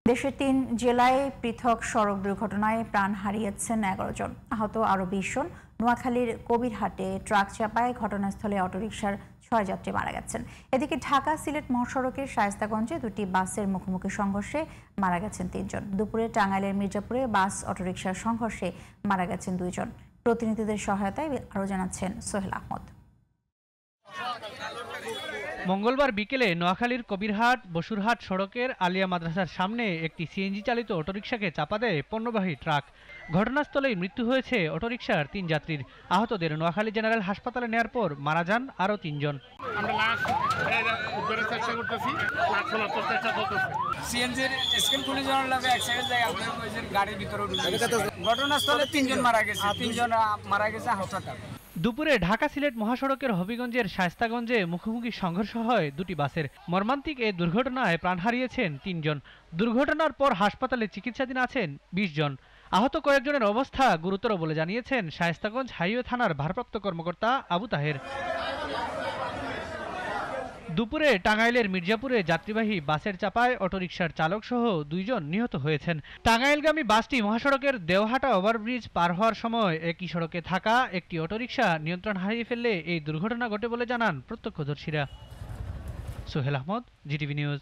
দেশের ৩ জেলায় পৃথক সড়ক দুর্ঘটনায় প্রাণ হারিয়েছেন ১১ জন, আহত আরও ২০ জন। নোয়াখালীর কবিরহাটে ট্রাক চাপায় ঘটনাস্থলে অটোরিকশার ৬ যাত্রী মারা গেছেন। এদিকে ঢাকা সিলেট মহাসড়কের শায়েস্তাগঞ্জে দুটি বাসের মুখোমুখি সংঘর্ষে মারা গেছেন ৩ জন। দুপুরে টাঙ্গাইলের মির্জাপুরে বাস অটোরিকশার সংঘর্ষে মারা গেছেন ২ জন। প্রতিনিধিদের সহায়তায় আরও জানাচ্ছেন সোহেল আহমদ। মঙ্গলবার বিকেলে নোয়াখালীর কবিরহাট বসুরহাট সড়কের আলিয়া মাদ্রাসার সামনে একটি সিএনজি চালিত অটোরিকশাকে চাপা দেয় পণ্যবাহী ট্রাক। ঘটনাস্থলেই মৃত্যু হয়েছে অটোরিকশার ৩ যাত্রীর। আহতদের নোয়াখালী জেনারেল হাসপাতালে নেয়ার পর মারা যান আরও ৩ জন। ঘটনাস্থলে ৩ জন মারা গেছে, ৩ জন মারা গেছে আহতটা। দুপুরে ঢাকা সিলেট মহাসড়কের হবিগঞ্জের শায়েস্তাগঞ্জে মুখোমুখি সংঘর্ষ হয় দুটি বাসের। মর্মান্তিক এ দুর্ঘটনায় প্রাণ হারিয়েছেন ৩ জন। দুর্ঘটনার পর হাসপাতালে চিকিৎসাধীন আছেন ২০ জন। আহত কয়েকজনের অবস্থা গুরুতর বলে জানিয়েছেন শায়েস্তাগঞ্জ হাইওয়ে থানার ভারপ্রাপ্ত কর্মকর্তা আবু তাহের। দুপুরে টাঙ্গাইলের মির্জাপুরে যাত্রীবাহী বাসের চাপায় অটোরিকশার চালক সহ ২ জন নিহত হয়েছেন। টাঙ্গাইলগামী বাসটি মহাসড়কের দেওহাটা ওভারব্রিজ পার হওয়ার সময় একই সড়কে থাকা একটি অটোরিকশা নিয়ন্ত্রণ হারিয়ে ফেললে এই দুর্ঘটনা ঘটে বলে জানান প্রত্যক্ষদর্শীরা। Sohel Ahmed, GTV news.